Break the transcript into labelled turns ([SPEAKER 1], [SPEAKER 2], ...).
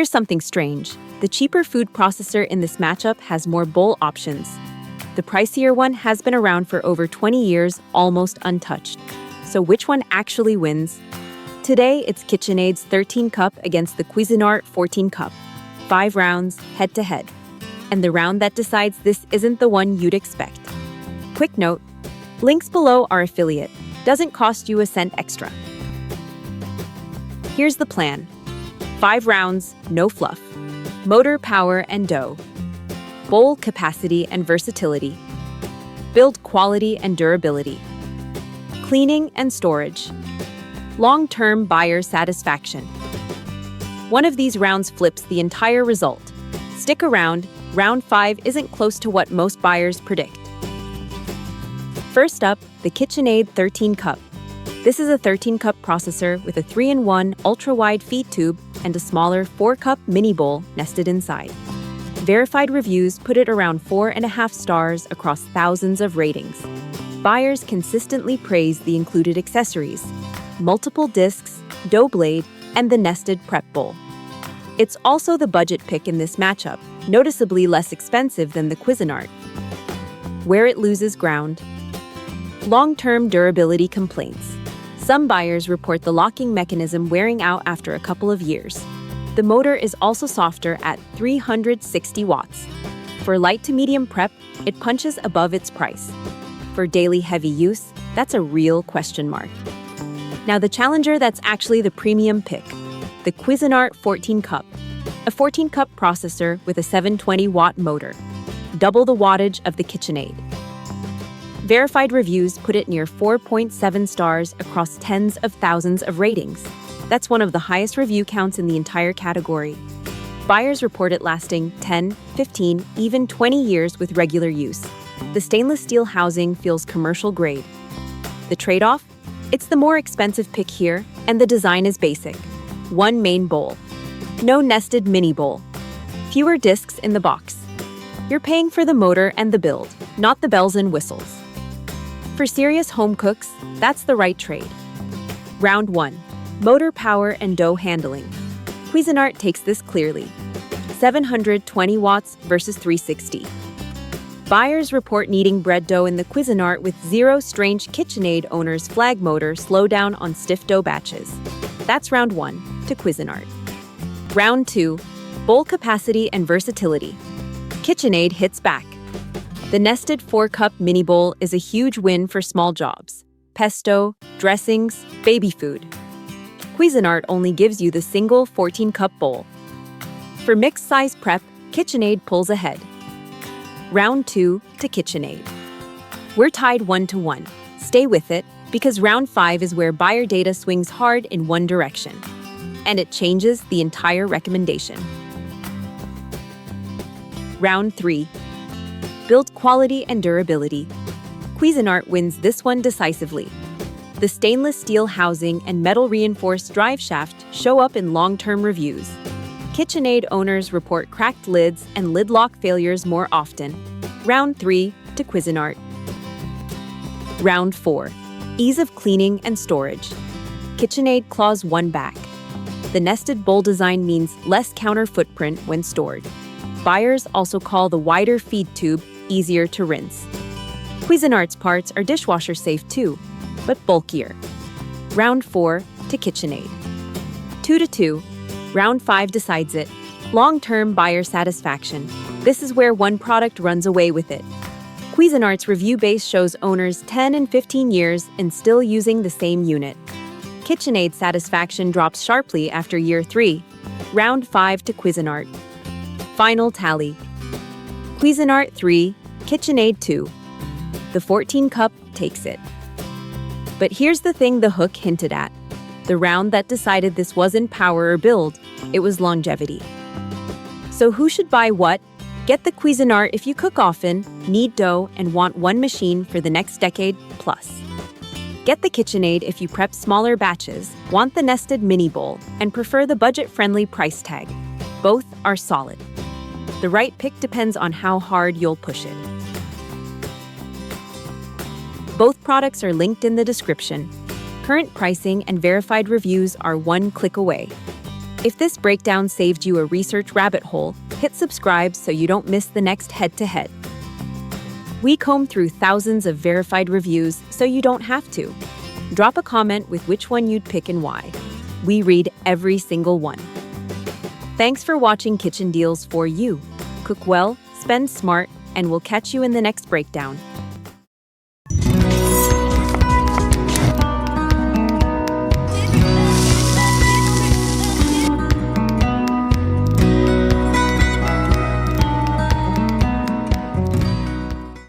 [SPEAKER 1] Here's something strange. The cheaper food processor in this matchup has more bowl options. The pricier one has been around for over 20 years, almost untouched. So which one actually wins? Today, it's KitchenAid's 13 Cup against the Cuisinart 14 Cup. 5 rounds, head-to-head. And the round that decides this isn't the one you'd expect. Quick note, links below our affiliate. Doesn't cost you a cent extra. Here's the plan. 5 rounds, no fluff. Motor power and dough. Bowl capacity and versatility. Build quality and durability. Cleaning and storage. Long-term buyer satisfaction. One of these rounds flips the entire result. Stick around, round 5 isn't close to what most buyers predict. First up, the KitchenAid 13 Cup. This is a 13-cup processor with a 3-in-1 ultra-wide feed tube and a smaller 4-cup mini bowl nested inside. Verified reviews put it around 4.5 stars across thousands of ratings. Buyers consistently praise the included accessories: multiple discs, dough blade, and the nested prep bowl. It's also the budget pick in this matchup, noticeably less expensive than the Cuisinart. Where it loses ground. Long-term durability complaints. Some buyers report the locking mechanism wearing out after a couple of years. The motor is also softer at 360 watts. For light to medium prep, it punches above its price. For daily heavy use, that's a real question mark. Now the challenger that's actually the premium pick, the Cuisinart 14 Cup. A 14-cup processor with a 720-watt motor. Double the wattage of the KitchenAid. Verified reviews put it near 4.7 stars across tens of thousands of ratings. That's one of the highest review counts in the entire category. Buyers report it lasting 10, 15, even 20 years with regular use. The stainless steel housing feels commercial grade. The trade-off? It's the more expensive pick here, and the design is basic. One main bowl. No nested mini bowl. Fewer discs in the box. You're paying for the motor and the build, not the bells and whistles. For serious home cooks, that's the right trade. Round 1. Motor power and dough handling. Cuisinart takes this clearly. 720 watts versus 360. Buyers report needing bread dough in the Cuisinart with zero strange KitchenAid owner's flag motor slow down on stiff dough batches. That's round 1 to Cuisinart. Round 2. Bowl capacity and versatility. KitchenAid hits back. The nested 4-cup mini bowl is a huge win for small jobs. Pesto, dressings, baby food. Cuisinart only gives you the single 14-cup bowl. For mixed-size prep, KitchenAid pulls ahead. Round 2 to KitchenAid. We're tied 1-1. Stay with it, because round 5 is where buyer data swings hard in one direction. And it changes the entire recommendation. Round 3. Build quality and durability. Cuisinart wins this one decisively. The stainless steel housing and metal-reinforced drive shaft show up in long-term reviews. KitchenAid owners report cracked lids and lid lock failures more often. Round 3 to Cuisinart. Round 4. Ease of cleaning and storage. KitchenAid claws one back. The nested bowl design means less counter footprint when stored. Buyers also call the wider feed tube easier to rinse. Cuisinart's parts are dishwasher safe too, but bulkier. Round 4 to KitchenAid. 2-2. Round 5 decides it. Long-term buyer satisfaction. This is where one product runs away with it. Cuisinart's review base shows owners 10 and 15 years and still using the same unit. KitchenAid satisfaction drops sharply after year 3. Round 5 to Cuisinart. Final tally. Cuisinart 3, KitchenAid 2. The 14-cup takes it. But here's the thing the hook hinted at. The round that decided this wasn't power or build, it was longevity. So who should buy what? Get the Cuisinart if you cook often, need dough, and want one machine for the next decade plus. Get the KitchenAid if you prep smaller batches, want the nested mini bowl, and prefer the budget-friendly price tag. Both are solid. The right pick depends on how hard you'll push it. Both products are linked in the description. Current pricing and verified reviews are one click away. If this breakdown saved you a research rabbit hole, hit subscribe so you don't miss the next head-to-head. We comb through thousands of verified reviews so you don't have to. Drop a comment with which one you'd pick and why. We read every single one. Thanks for watching Kitchen Deals for You. Cook well, spend smart, and we'll catch you in the next breakdown.